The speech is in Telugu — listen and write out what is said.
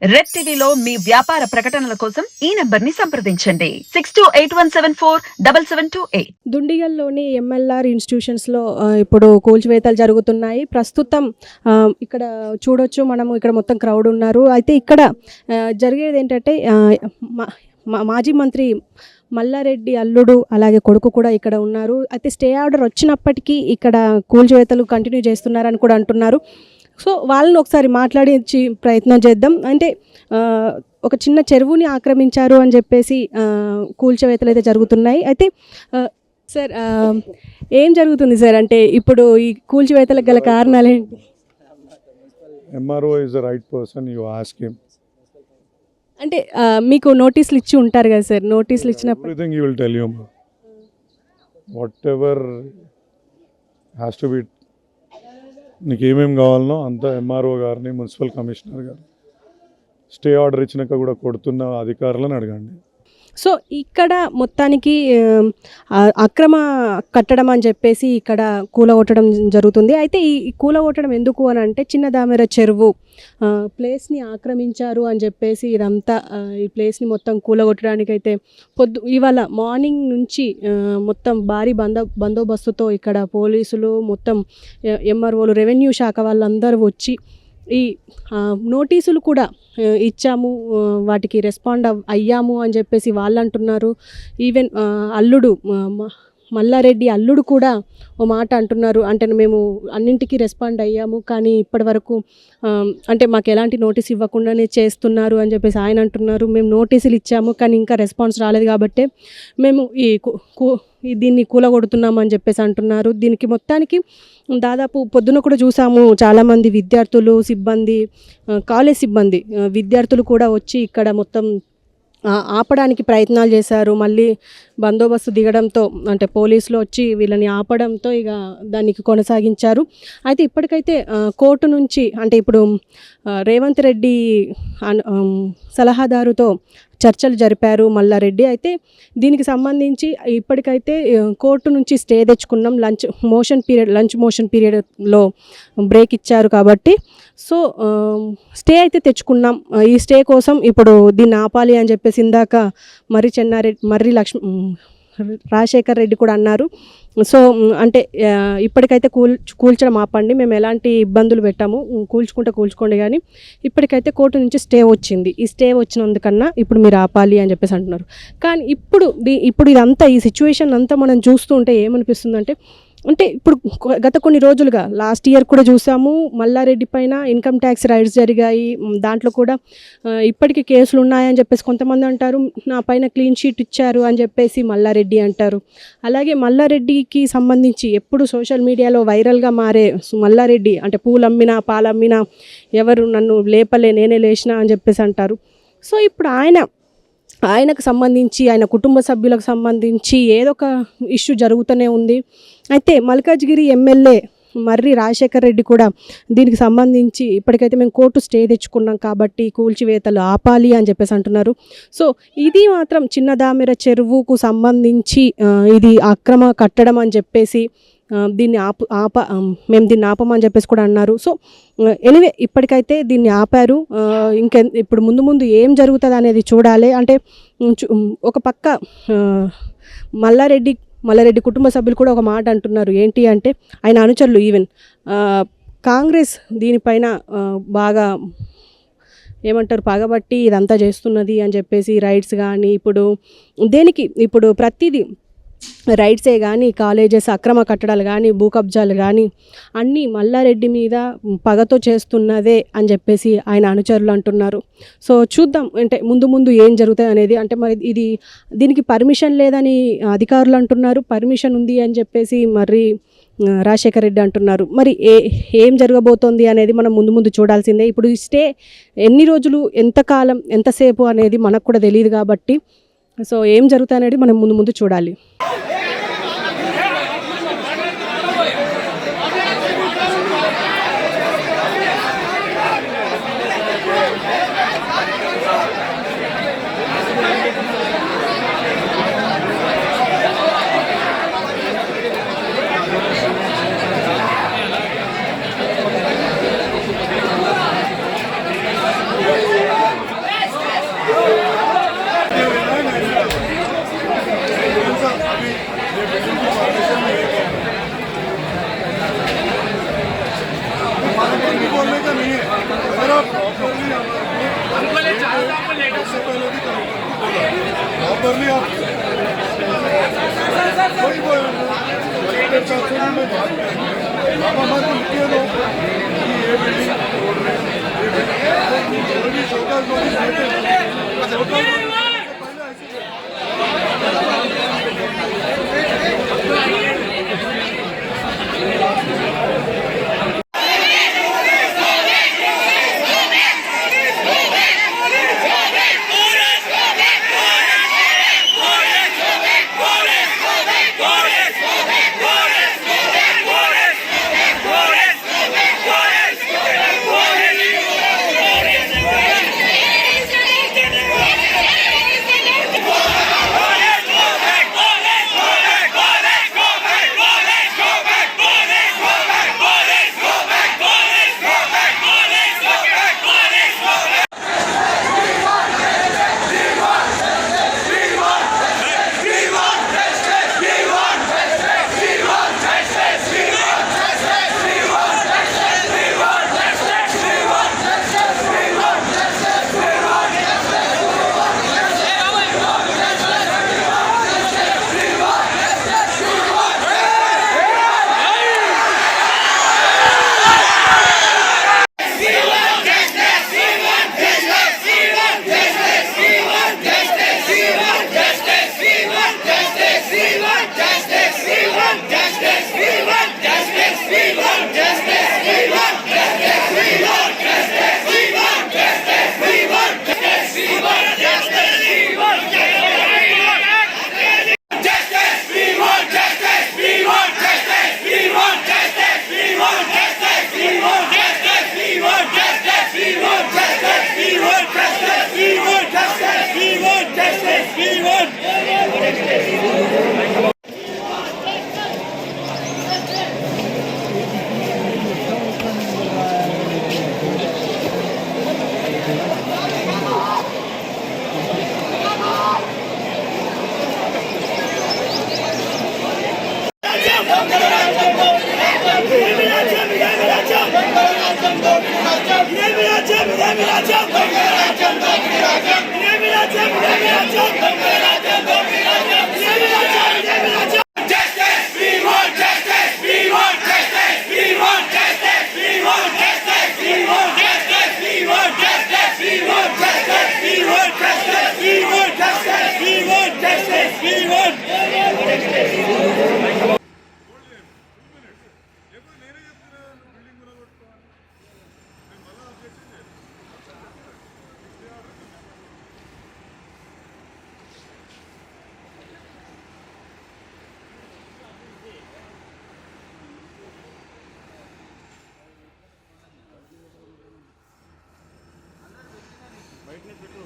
రెడ్ టీవీలో మీ వ్యాపార ప్రకటనల కోసం ఈ నంబర్ ని సంప్రదించండి 6281747728. దుండిగల్లోని ఎంఎల్ఆర్ ఇన్స్టిట్యూషన్స్లో ఇప్పుడు కూల్చివేతలు జరుగుతున్నాయి. ప్రస్తుతం ఇక్కడ చూడొచ్చు మనము, ఇక్కడ మొత్తం క్రౌడ్ ఉన్నారు. అయితే ఇక్కడ జరిగేది ఏంటంటే మాజీ మంత్రి మల్లారెడ్డి అల్లుడు అలాగే కొడుకు కూడా ఇక్కడ ఉన్నారు. అయితే స్టే ఆర్డర్ వచ్చినప్పటికీ ఇక్కడ కూల్చివేతలు కంటిన్యూ చేస్తున్నారని కూడా అంటున్నారు. సో వాళ్ళని ఒకసారి మాట్లాడించి ప్రయత్నం చేద్దాం. అంటే ఒక చిన్న చెరువుని ఆక్రమించారు అని చెప్పేసి కూల్చివేతలు అయితే జరుగుతున్నాయి. అయితే సార్ ఏం జరుగుతుంది సార్? అంటే ఇప్పుడు ఈ కూల్చివేతలకు గల కారణాలు ఏంటి? MRO is the right person, you ask him. అంటే మీకు నోటీసులు ఇచ్చి ఉంటారు కదా సార్, నోటీసులు ఇచ్చినప్పుడు Everything he will tell you. Whatever has to be, నీకు ఏమేమి కావాలనో అంత MRO గారిని, మున్సిపల్ కమిషనర్ గారు, స్టే ఆర్డర్ ఇచ్చినాక కూడా కొడుతున్న అధికారులను అడగండి. సో ఇక్కడ మొత్తానికి అక్రమ కట్టడం అని చెప్పేసి ఇక్కడ కూలగొట్టడం జరుగుతుంది. అయితే ఈ కూలగొట్టడం ఎందుకు అని అంటే చిన్న దామెర చెరువు ప్లేస్ని ఆక్రమించారు అని చెప్పేసి ఇదంతా ఈ ప్లేస్ని మొత్తం కూలగొట్టడానికి అయితే ఇవాళ మార్నింగ్ నుంచి మొత్తం భారీ బందోబస్తుతో ఇక్కడ పోలీసులు, మొత్తం MROలు, రెవెన్యూ శాఖ వాళ్ళందరూ వచ్చి ఈ నోటీసులు కూడా ఇచ్చాము, వాటికి రెస్పాండ్ అయ్యాము అని చెప్పేసి వాళ్ళు అంటున్నారు. ఈవెన్ అల్లుడు మల్లారెడ్డి అల్లుడు కూడా ఓ మాట అంటున్నారు. అంటే మేము అన్నింటికీ రెస్పాండ్ అయ్యాము, కానీ ఇప్పటి వరకు అంటే మాకు ఎలాంటి నోటీస్ ఇవ్వకుండానే చేస్తున్నారు అని చెప్పేసి ఆయన అంటున్నారు. మేము నోటీసులు ఇచ్చాము కానీ ఇంకా రెస్పాన్స్ రాలేదు కాబట్టి మేము దీన్ని కూలగొడుతున్నాము అని చెప్పేసి అంటున్నారు. దీనికి మొత్తానికి దాదాపు పొద్దున కూడా చూసాము, చాలామంది విద్యార్థులు, సిబ్బంది, కాలేజ్ సిబ్బంది, విద్యార్థులు కూడా వచ్చి ఇక్కడ మొత్తం ఆపడానికి ప్రయత్నాలు చేశారు. మళ్ళీ బందోబస్తు దిగడంతో, అంటే పోలీసులు వచ్చి వీళ్ళని ఆపడంతో ఇక దానికి కొనసాగించారు. అయితే ఇప్పటికైతే కోర్టు నుంచి, అంటే ఇప్పుడు రేవంత్ రెడ్డి సలహాదారుతో చర్చలు జరిపారు మల్లారెడ్డి. అయితే దీనికి సంబంధించి ఇప్పటికైతే కోర్టు నుంచి స్టే తెచ్చుకున్నాం, లంచ్ మోషన్ పీరియడ్లో బ్రేక్ ఇచ్చారు కాబట్టి సో స్టే అయితే తెచ్చుకున్నాం. ఈ స్టే కోసం ఇప్పుడు దీన్ని ఆపాలి అని చెప్పేసి ఇందాక మర్రి రాజశేఖర్ రెడ్డి కూడా అన్నారు. సో అంటే ఇప్పటికైతే కూల్చడం ఆపండి, మేము ఎలాంటి ఇబ్బందులు పెట్టాము, కూల్చుకోండి, కానీ ఇప్పటికైతే కోర్టు నుంచి స్టే వచ్చింది. ఈ స్టే వచ్చినందుకన్నా ఇప్పుడు మీరు ఆపాలి అని చెప్పేసి అంటున్నారు. కానీ ఇప్పుడు ఇదంతా, ఈ సిచ్యువేషన్ అంతా మనం చూస్తూ ఉంటే ఏమనిపిస్తుందంటే, అంటే ఇప్పుడు గత కొన్ని రోజులుగా, లాస్ట్ ఇయర్ కూడా చూసాము, మల్లారెడ్డి పైన ఇన్కమ్ ట్యాక్స్ రైడ్స్ జరిగాయి. దాంట్లో కూడా ఇప్పటికీ కేసులు ఉన్నాయని చెప్పేసి కొంతమంది అంటారు. నా పైన క్లీన్ షీట్ ఇచ్చారు అని చెప్పేసి మల్లారెడ్డి అంటారు. అలాగే మల్లారెడ్డికి సంబంధించి ఎప్పుడు సోషల్ మీడియాలో వైరల్గా మారే మల్లారెడ్డి, అంటే పూలమ్మినా పాలమ్మినా ఎవరు నన్ను లేపలే, నేనే లేచినా అని చెప్పేసి అంటారు. సో ఇప్పుడు ఆయనకు సంబంధించి, ఆయన కుటుంబ సభ్యులకు సంబంధించి ఏదో ఒక ఇష్యూ జరుగుతూనే ఉంది. అయితే మల్కాజ్గిరి ఎమ్మెల్యే మర్రి రాజశేఖర్ రెడ్డి కూడా దీనికి సంబంధించి ఇప్పటికైతే మేము కోర్టు స్టే తెచ్చుకున్నాం కాబట్టి కూల్చివేతలు ఆపాలి అని చెప్పేసి అంటున్నారు. సో ఇది మాత్రం చిన్న దామెర చెరువుకు సంబంధించి ఇది అక్రమ కట్టడం అని చెప్పేసి దీన్ని మేము దీన్ని ఆపమని చెప్పేసి కూడా అన్నారు. సో ఎనివే ఇప్పటికైతే దీన్ని ఆపారు. ఇప్పుడు ముందు ఏం జరుగుతుంది అనేది చూడాలి. అంటే ఒక పక్క మల్లారెడ్డి కుటుంబ సభ్యులు కూడా ఒక మాట అంటున్నారు. ఏంటి అంటే, ఆయన అనుచరులు ఈవెన్ కాంగ్రెస్ దీనిపైన బాగా ఏమంటారు, పగబట్టి ఇదంతా చేస్తున్నది అని చెప్పేసి, రైట్స్ కానీ ఇప్పుడు ప్రతిదీ రైట్సే కానీ, కాలేజెస్ అక్రమ కట్టడాలు కానీ, భూ కబ్జాలు కానీ అన్నీ మల్లారెడ్డి మీద పగతో చేస్తున్నదే అని చెప్పేసి ఆయన అనుచరులు అంటున్నారు. సో చూద్దాం, అంటే ముందు ఏం జరుగుతుంది అనేది. అంటే మరి దీనికి పర్మిషన్ లేదని అధికారులు అంటున్నారు, పర్మిషన్ ఉంది అని చెప్పేసి మరి రాజశేఖర్ రెడ్డి అంటున్నారు. మరి ఏం జరగబోతోంది అనేది మనం ముందు చూడాల్సిందే. ఇప్పుడు స్టే ఎన్ని రోజులు, ఎంతకాలం, ఎంతసేపు అనేది మనకు కూడా తెలియదు కాబట్టి సో ఏం జరుగుతుంది అనేది మనం ముందు చూడాలి. బయటనే పెట్టు.